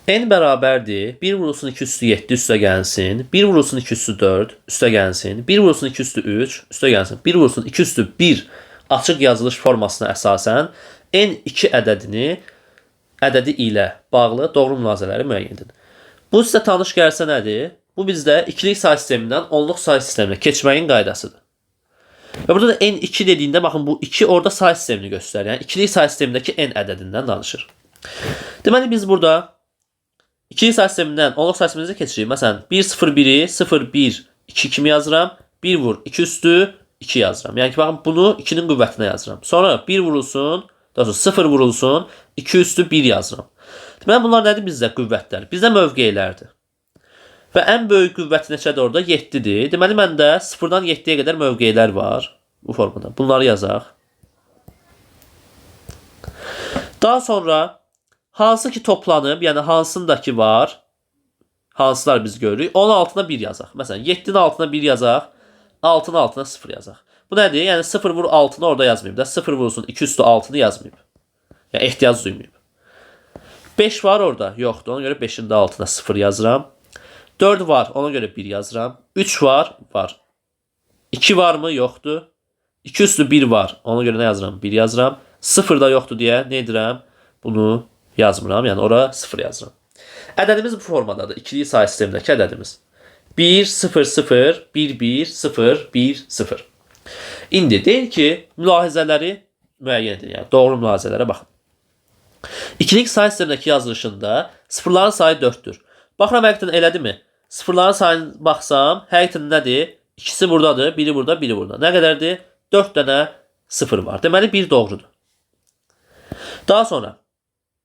N bərabərdir. 1 vurulsun 2 üstü 7 üstə gəlsin. 1 vurulsun 2 üstü 4 üstə gəlsin. 1 vurulsun 2 üstü 3 üstə gəlsin. 1 vurulsun 2 üstü 1 açıq yazılış formasına əsasən N2 ədədi ilə bağlı doğru münazirələri müəyyən edin. Bu sizə tanış gəlsə nədir? Bu bizdə ikilik say sistemindən onluq say sisteminə keçməyin qaydasıdır. Və burada da N2 dediyində baxın bu 2 orada say sistemini göstərir. Yəni ikilik say sistemindəki N ədədindən danışır. Deməli biz burada İkilik say sistemindən onluq say sistemimizə keçirik. Məsələn 1 0 1-i 0 1 2 kimi yazıram. 1 vur 2 üstü 2 yazıram. Yəni ki baxın bunu 2-nin qüvvətinə yazıram. Sonra 1 vurulsun, daha sonra 0 vurulsun, 2 üstü 1 yazıram. Deməli bunlar nədir bizdə qüvvətlər? Bizdə mövqelərdir. Və ən böyük qüvvət neçədir orada? 7-dir. Deməli məndə 0-dan 7-yə qədər mövqelər var bu formada. Bunları yazaq. Daha sonra hansı ki toplanıb, yəni hansındakı var, hansılar biz görürük, onun altına 1 yazaq. Məsələn, 7-nin altına 1 yazaq, 6-nın altına 0 yazaq. Bu nədir? Yəni 0 vur 6-nı orada yazmayıb da, 0 vurulsun 2 üstü 6-nı yazmayıb. Yəni ehtiyac duymayıb. 5 var orada, yoxdur. Ona görə 5-in də altına 0 yazıram. 4 var, ona görə 1 yazıram. 3 var, var. 2 var mı? Yoxdur. 2 üstü 1 var, ona görə nə yazıram? 1 yazıram. 0 da yoxdur deyə nə edirəm? Bunu yazmıram, yəni ora 0 yazıram. Ədədimiz bu formadadır. İkilik say sistemindəki ədədimiz. 1 0 0 1 1 0 1 0. İndi deyil ki, mülahizələri müəyyən edin, yəni doğru mülahizələrə baxın. İkilik say sistemindəki yazılışında sıfırların sayı 4-dür. Baxıram həqiqətən elədirmi? Sıfırların sayına baxsam, həqiqətən nədir? İkisi buradadır, biri burada, biri burada. Nə qədərdir? 4 dənə 0 var. Deməli 1 doğrudur. Daha sonra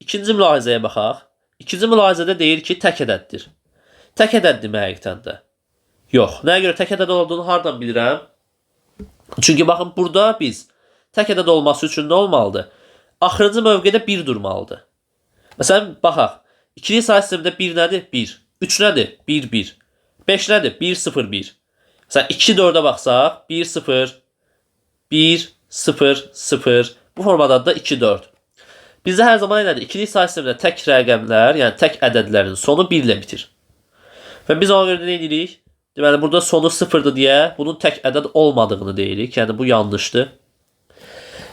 İkinci mülahizəyə baxaq. İkinci mülahizədə deyir ki, tək ədəddir. Tək ədəddir həqiqətən də. Yox. Nəyə görə tək ədəd olduğunu hardan bilirəm? Çünki baxın, burada biz tək ədəd olması üçün nə olmalıdır? Axırıncı mövqedə 1 durmalıdır. Məsələn, baxaq. İkilik say sistemində 1 nədir? 1. 3 nədir? 1 1. 5 nədir? 1 0 1. Məsələn, 2 4-ə baxsaq, 1 0 1 0 0. Bu formada da 2 4. Bizdə hər zaman elədir. İkilik say sistemində tək rəqəmlər, yəni tək ədədlərin sonu 1 ilə bitir. Və biz ona görə nə edirik? Deməli, burada sonu 0-dır deyə bunun tək ədəd olmadığını deyirik. Yəni, bu yanlışdır.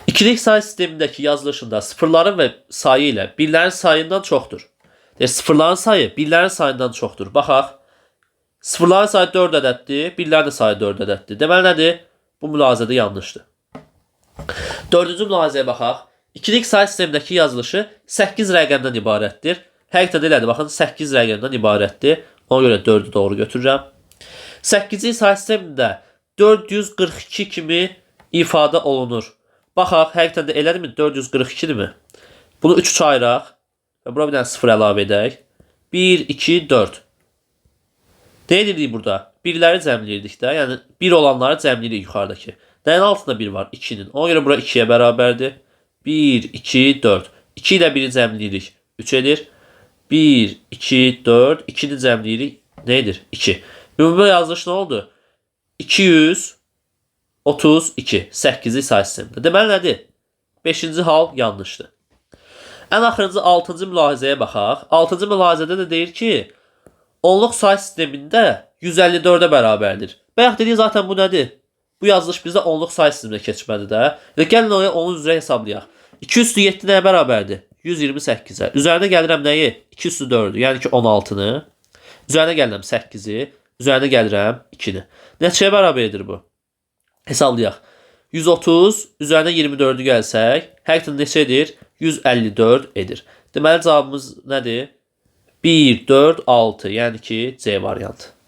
İkilik say sistemindəki yazılışında sıfırların və sayı ilə birlərin sayından çoxdur. Sıfırların sayı birlərin sayından çoxdur. Baxaq. Sıfırların sayı 4 ədəddir, birlərin sayı 4 ədəddir. Deməli, nədir? Bu mülahizədə yanlışdır. Dördüncü mülahizəyə baxaq. İkilik say sistemindəki yazılışı 8 rəqəmdən ibarətdir. Həqiqətən elədir. Baxın, 8 rəqəmdən ibarətdir. Ona görə 4-ü doğru götürürəm. 8-ci say sistemində 442 kimi ifadə olunur. Baxaq, həqiqətən də elədirmi? 442-dirmi? Bunu 3 ayıraq. Və bura bir dənə 0 əlavə edək. 1, 2, 4. Nə edirdik burada? Birləri cəmləyirdik də. Yəni, 1 olanları cəmləyirik yuxarıdakı. Nəyin altında 1 var? 2-nin. Ona görə bura 2-yə bərabərdir. 1, 2, 4. 2 ilə 1-i cəmləyirik. 3 edir. 1, 2, 4. 2-ni cəmləyirik. Nə edir? 2. Ümumi yazılış nə oldu? 232. 8-ci say sistemində. Deməli nədir? 5-ci hal yanlışdır. Ən axırıncı 6-cı mülahizəyə baxaq. 6-cı mülahizədə də deyir ki, onluq say sistemində 154-ə bərabərdir. Bayaq dediyi zaten bu nədir? Bu yazılış bizdə onluq say sisteminə keçməlidir də. Və gəlin oraya onun üzrə hesablayaq. 2 üstü 7 nəyə bərabərdir? 128-ə. Üzərinə gəlirəm nəyi? 2 üstü 4-ü, yəni ki 16-nı. Üzərinə gəlirəm 8-i. Üzərinə gəlirəm 2-ni. Nəticəyə bərabər edir bu? Hesablayaq. 130 üzərinə 24-ü gəlsək, həqiqətən neçə edir? 154 edir. Deməli cavabımız nədir? 1, 4, 6. Yəni ki C variantı.